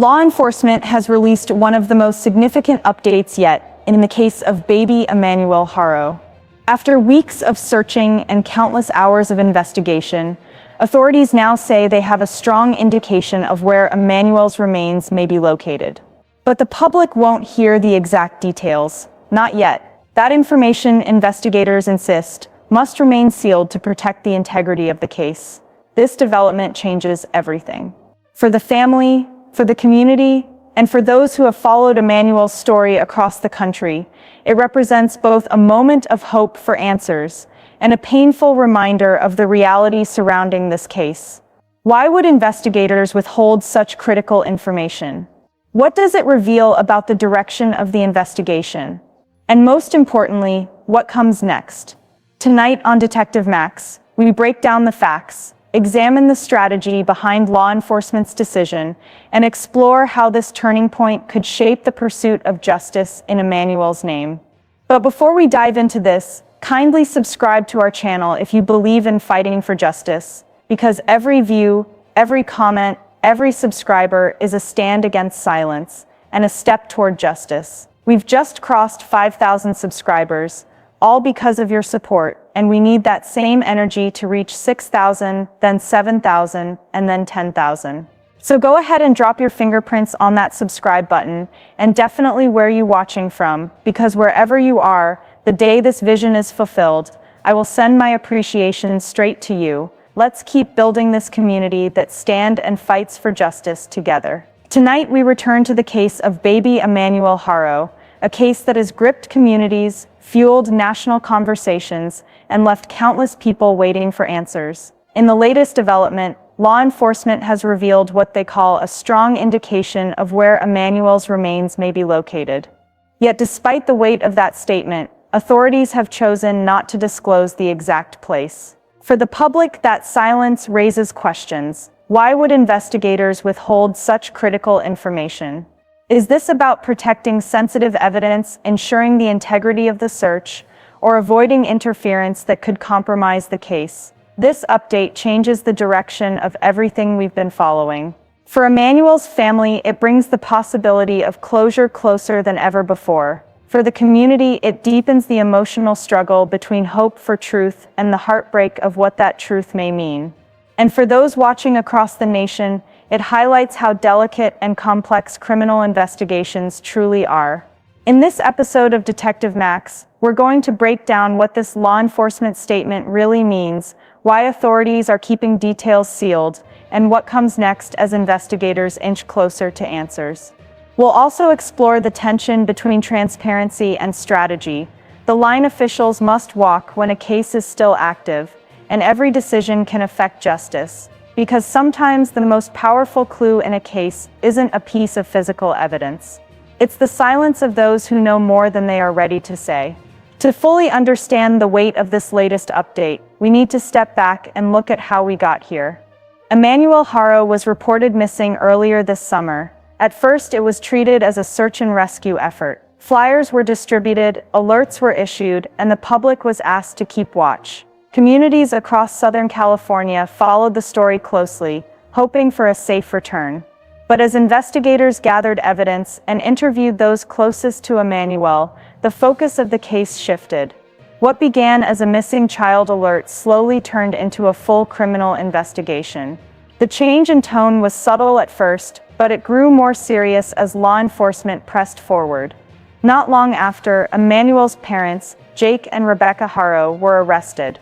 Law enforcement has released one of the most significant updates yet in the case of baby Emmanuel Haro. After weeks of searching and countless hours of investigation, authorities now say they have a strong indication of where Emmanuel's remains may be located. But the public won't hear the exact details. Not yet. That information, investigators insist, must remain sealed to protect the integrity of the case. This development changes everything. For the family, for the community, and for those who have followed Emmanuel's story across the country, it represents both a moment of hope for answers and a painful reminder of the reality surrounding this case. Why would investigators withhold such critical information? What does it reveal about the direction of the investigation? And most importantly, what comes next? Tonight on DetectiveMax, we break down the facts, examine the strategy behind law enforcement's decision, and explore how this turning point could shape the pursuit of justice in Emmanuel's name. But before we dive into this, kindly subscribe to our channel if you believe in fighting for justice, because every view, every comment, every subscriber is a stand against silence and a step toward justice. We've just crossed 5,000 subscribers, all because of your support, and we need that same energy to reach 6,000, then 7,000, and then 10,000. So go ahead and drop your fingerprints on that subscribe button, and definitely where you're watching from, because wherever you are, the day this vision is fulfilled, I will send my appreciation straight to you. Let's keep building this community that stands and fights for justice together. Tonight we return to the case of baby Emmanuel Haro, a case that has gripped communities, fueled national conversations, and left countless people waiting for answers. In the latest development, law enforcement has revealed what they call a strong indication of where Emmanuel's remains may be located. Yet despite the weight of that statement, authorities have chosen not to disclose the exact place. For the public, that silence raises questions. Why would investigators withhold such critical information? Is this about protecting sensitive evidence, ensuring the integrity of the search, or avoiding interference that could compromise the case? This update changes the direction of everything we've been following. For Emmanuel's family, it brings the possibility of closure closer than ever before. For the community, it deepens the emotional struggle between hope for truth and the heartbreak of what that truth may mean. And for those watching across the nation, it highlights how delicate and complex criminal investigations truly are. In this episode of DetectiveMax, we're going to break down what this law enforcement statement really means, why authorities are keeping details sealed, and what comes next as investigators inch closer to answers. We'll also explore the tension between transparency and strategy, the line officials must walk when a case is still active, and every decision can affect justice. Because sometimes the most powerful clue in a case isn't a piece of physical evidence. It's the silence of those who know more than they are ready to say. To fully understand the weight of this latest update, we need to step back and look at how we got here. Emmanuel Haro was reported missing earlier this summer. At first, it was treated as a search and rescue effort. Flyers were distributed, alerts were issued, and the public was asked to keep watch. Communities across Southern California followed the story closely, hoping for a safe return. But as investigators gathered evidence and interviewed those closest to Emmanuel, the focus of the case shifted. What began as a missing child alert slowly turned into a full criminal investigation. The change in tone was subtle at first, but it grew more serious as law enforcement pressed forward. Not long after, Emmanuel's parents, Jake and Rebecca Haro, were arrested.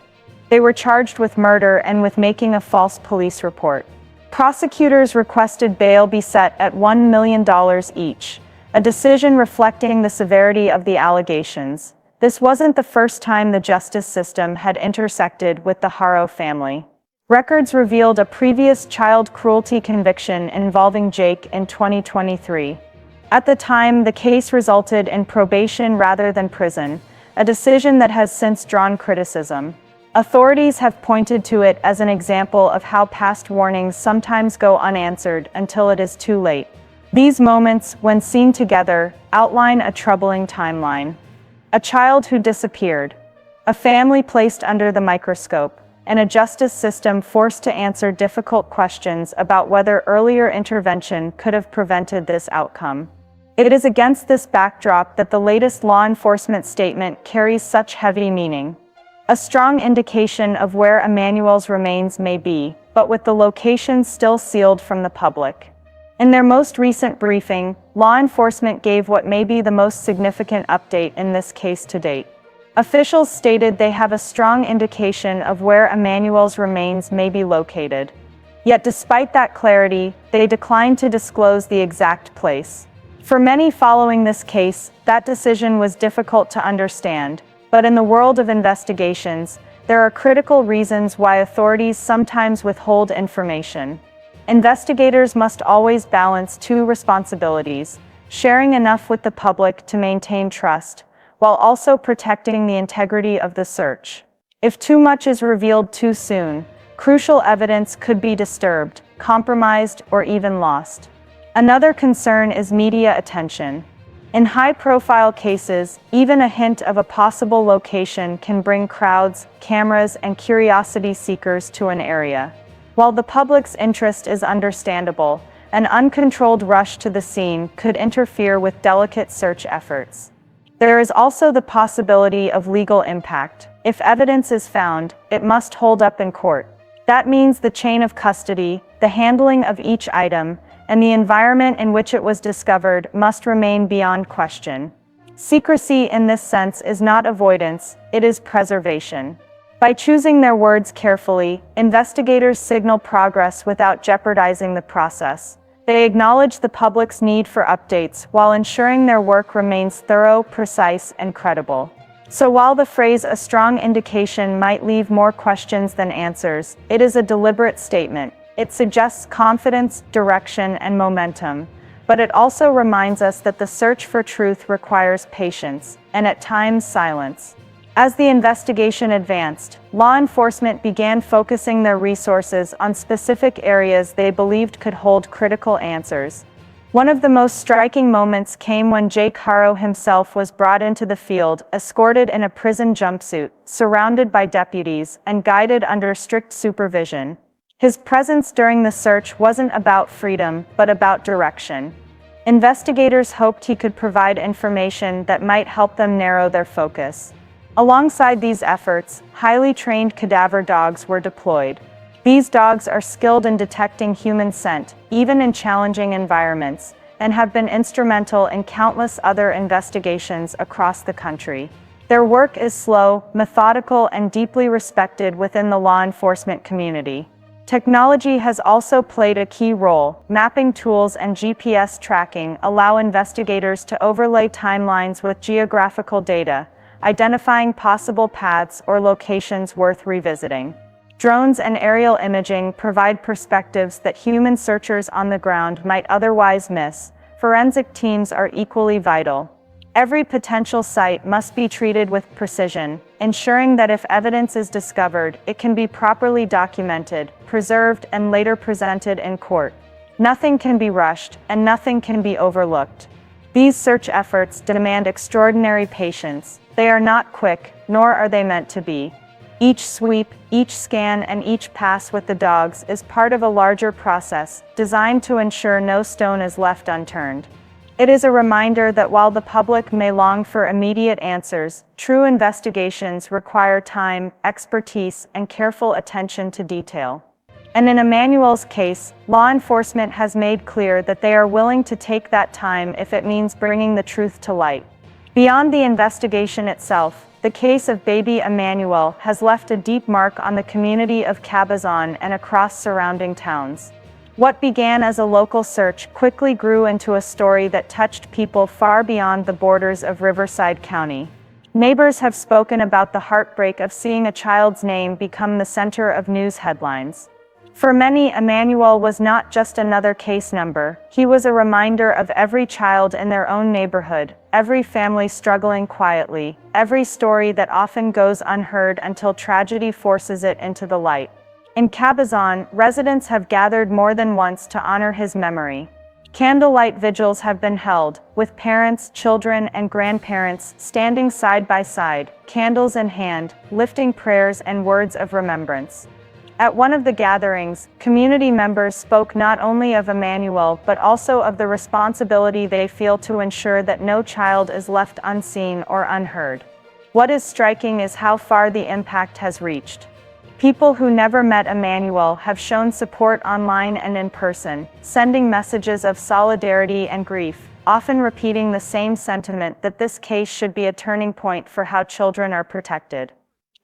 They were charged with murder and with making a false police report. Prosecutors requested bail be set at $1 million each, a decision reflecting the severity of the allegations. This wasn't the first time the justice system had intersected with the Haro family. Records revealed a previous child cruelty conviction involving Jake in 2023. At the time, the case resulted in probation rather than prison, a decision that has since drawn criticism. Authorities have pointed to it as an example of how past warnings sometimes go unanswered until it is too late. These moments, when seen together, outline a troubling timeline. A child who disappeared, a family placed under the microscope, and a justice system forced to answer difficult questions about whether earlier intervention could have prevented this outcome. It is against this backdrop that the latest law enforcement statement carries such heavy meaning. A strong indication of where Emmanuel's remains may be, but with the location still sealed from the public. In their most recent briefing, law enforcement gave what may be the most significant update in this case to date. Officials stated they have a strong indication of where Emmanuel's remains may be located. Yet despite that clarity, they declined to disclose the exact place. For many following this case, that decision was difficult to understand, but in the world of investigations, there are critical reasons why authorities sometimes withhold information. Investigators must always balance two responsibilities: sharing enough with the public to maintain trust, while also protecting the integrity of the search. If too much is revealed too soon, crucial evidence could be disturbed, compromised, or even lost. Another concern is media attention. In high-profile cases, even a hint of a possible location can bring crowds, cameras, and curiosity seekers to an area. While the public's interest is understandable, an uncontrolled rush to the scene could interfere with delicate search efforts. There is also the possibility of legal impact. If evidence is found, it must hold up in court. That means the chain of custody, the handling of each item, and the environment in which it was discovered must remain beyond question. Secrecy in this sense is not avoidance, it is preservation. By choosing their words carefully, investigators signal progress without jeopardizing the process. They acknowledge the public's need for updates while ensuring their work remains thorough, precise, and credible. So while the phrase "a strong indication" might leave more questions than answers, it is a deliberate statement. It suggests confidence, direction, and momentum, but it also reminds us that the search for truth requires patience, and at times silence. As the investigation advanced, law enforcement began focusing their resources on specific areas they believed could hold critical answers. One of the most striking moments came when Jake Haro himself was brought into the field, escorted in a prison jumpsuit, surrounded by deputies, and guided under strict supervision. His presence during the search wasn't about freedom, but about direction. Investigators hoped he could provide information that might help them narrow their focus. Alongside these efforts, highly trained cadaver dogs were deployed. These dogs are skilled in detecting human scent, even in challenging environments, and have been instrumental in countless other investigations across the country. Their work is slow, methodical, and deeply respected within the law enforcement community. Technology has also played a key role. Mapping tools and GPS tracking allow investigators to overlay timelines with geographical data, identifying possible paths or locations worth revisiting. Drones and aerial imaging provide perspectives that human searchers on the ground might otherwise miss. Forensic teams are equally vital. Every potential site must be treated with precision, ensuring that if evidence is discovered, it can be properly documented, preserved, and later presented in court. Nothing can be rushed, and nothing can be overlooked. These search efforts demand extraordinary patience. They are not quick, nor are they meant to be. Each sweep, each scan, and each pass with the dogs is part of a larger process, designed to ensure no stone is left unturned. It is a reminder that while the public may long for immediate answers, true investigations require time, expertise, and careful attention to detail. And in Emmanuel's case, law enforcement has made clear that they are willing to take that time if it means bringing the truth to light. Beyond the investigation itself, the case of baby Emmanuel has left a deep mark on the community of Cabazon and across surrounding towns. What began as a local search quickly grew into a story that touched people far beyond the borders of Riverside County. Neighbors have spoken about the heartbreak of seeing a child's name become the center of news headlines. For many, Emmanuel was not just another case number. He was a reminder of every child in their own neighborhood, every family struggling quietly, every story that often goes unheard until tragedy forces it into the light. In Cabazon, residents have gathered more than once to honor his memory. Candlelight vigils have been held, with parents, children, and grandparents standing side by side, candles in hand, lifting prayers and words of remembrance. At one of the gatherings, community members spoke not only of Emmanuel but also of the responsibility they feel to ensure that no child is left unseen or unheard. What is striking is how far the impact has reached. People who never met Emmanuel have shown support online and in person, sending messages of solidarity and grief, often repeating the same sentiment that this case should be a turning point for how children are protected.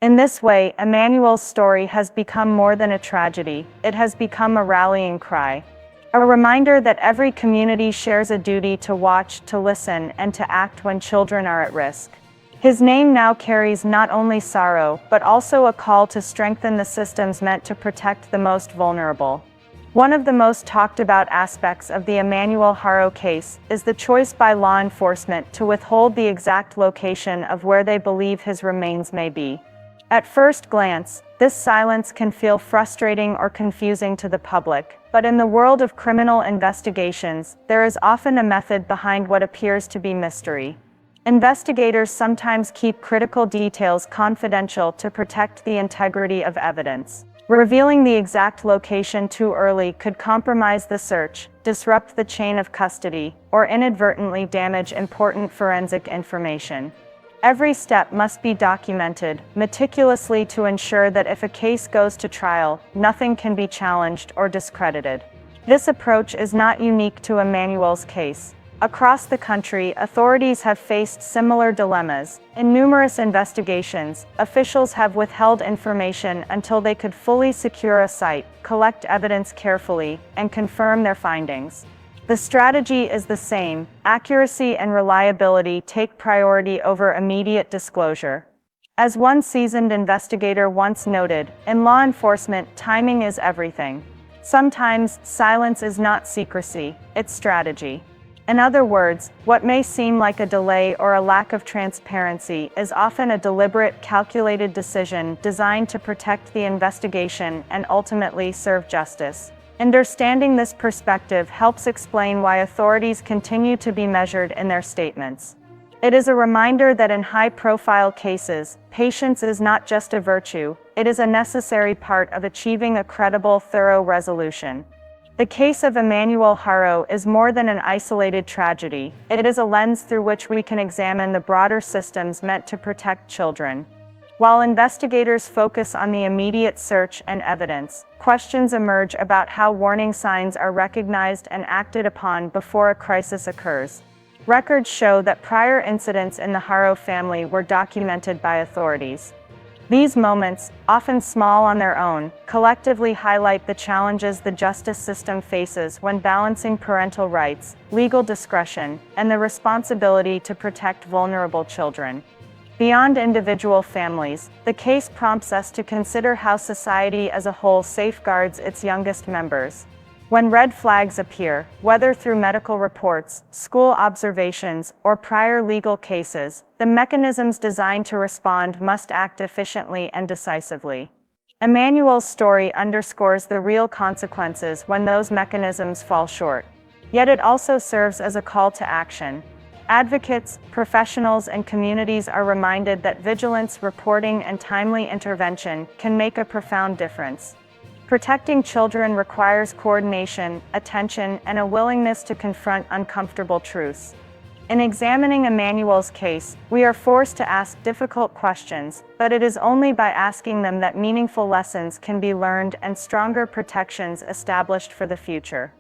In this way, Emmanuel's story has become more than a tragedy, it has become a rallying cry. A reminder that every community shares a duty to watch, to listen, and to act when children are at risk. His name now carries not only sorrow, but also a call to strengthen the systems meant to protect the most vulnerable. One of the most talked about aspects of the Emmanuel Haro case is the choice by law enforcement to withhold the exact location of where they believe his remains may be. At first glance, this silence can feel frustrating or confusing to the public, but in the world of criminal investigations, there is often a method behind what appears to be mystery. Investigators sometimes keep critical details confidential to protect the integrity of evidence. Revealing the exact location too early could compromise the search, disrupt the chain of custody, or inadvertently damage important forensic information. Every step must be documented meticulously to ensure that if a case goes to trial, nothing can be challenged or discredited. This approach is not unique to Emmanuel's case. Across the country, authorities have faced similar dilemmas. In numerous investigations, officials have withheld information until they could fully secure a site, collect evidence carefully, and confirm their findings. The strategy is the same: accuracy and reliability take priority over immediate disclosure. As one seasoned investigator once noted, in law enforcement, timing is everything. Sometimes, silence is not secrecy, it's strategy. In other words, what may seem like a delay or a lack of transparency is often a deliberate, calculated decision designed to protect the investigation and ultimately serve justice. Understanding this perspective helps explain why authorities continue to be measured in their statements. It is a reminder that in high-profile cases, patience is not just a virtue, it is a necessary part of achieving a credible, thorough resolution. The case of Emmanuel Haro is more than an isolated tragedy, it is a lens through which we can examine the broader systems meant to protect children. While investigators focus on the immediate search and evidence, questions emerge about how warning signs are recognized and acted upon before a crisis occurs. Records show that prior incidents in the Haro family were documented by authorities. These moments, often small on their own, collectively highlight the challenges the justice system faces when balancing parental rights, legal discretion, and the responsibility to protect vulnerable children. Beyond individual families, the case prompts us to consider how society as a whole safeguards its youngest members. When red flags appear, whether through medical reports, school observations, or prior legal cases, the mechanisms designed to respond must act efficiently and decisively. Emmanuel's story underscores the real consequences when those mechanisms fall short. Yet it also serves as a call to action. Advocates, professionals, and communities are reminded that vigilance, reporting, and timely intervention can make a profound difference. Protecting children requires coordination, attention, and a willingness to confront uncomfortable truths. In examining Emmanuel's case, we are forced to ask difficult questions, but it is only by asking them that meaningful lessons can be learned and stronger protections established for the future.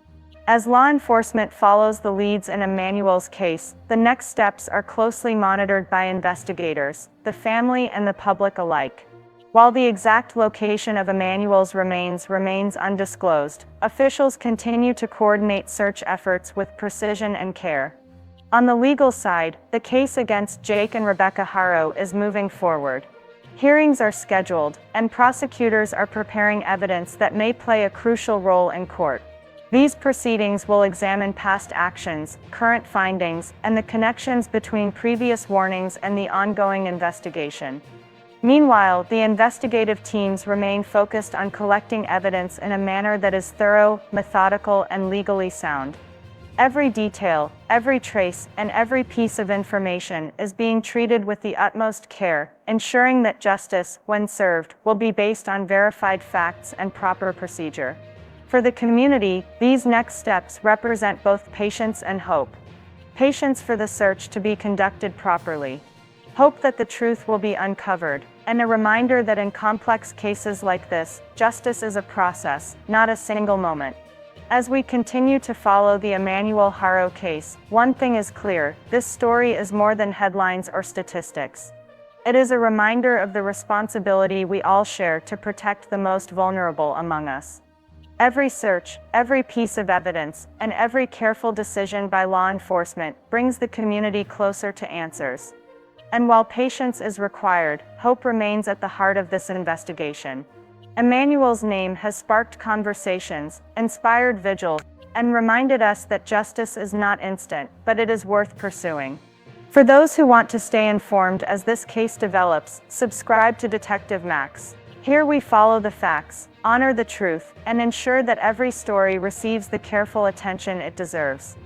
As law enforcement follows the leads in Emmanuel's case, the next steps are closely monitored by investigators, the family, and the public alike. While the exact location of Emmanuel's remains remains undisclosed, officials continue to coordinate search efforts with precision and care. On the legal side, the case against Jake and Rebecca Haro is moving forward. Hearings are scheduled, and prosecutors are preparing evidence that may play a crucial role in court. These proceedings will examine past actions, current findings, and the connections between previous warnings and the ongoing investigation. Meanwhile, the investigative teams remain focused on collecting evidence in a manner that is thorough, methodical, and legally sound. Every detail, every trace, and every piece of information is being treated with the utmost care, ensuring that justice, when served, will be based on verified facts and proper procedure. For the community, these next steps represent both patience and hope. Patience for the search to be conducted properly. Hope that the truth will be uncovered, and a reminder that in complex cases like this, justice is a process, not a single moment. As we continue to follow the Emmanuel Haro case, one thing is clear: this story is more than headlines or statistics. It is a reminder of the responsibility we all share to protect the most vulnerable among us. Every search, every piece of evidence, and every careful decision by law enforcement brings the community closer to answers. And while patience is required, hope remains at the heart of this investigation. Emmanuel's name has sparked conversations, inspired vigils, and reminded us that justice is not instant, but it is worth pursuing. For those who want to stay informed as this case develops, subscribe to DetectiveMax. Here we follow the facts, honor the truth, and ensure that every story receives the careful attention it deserves.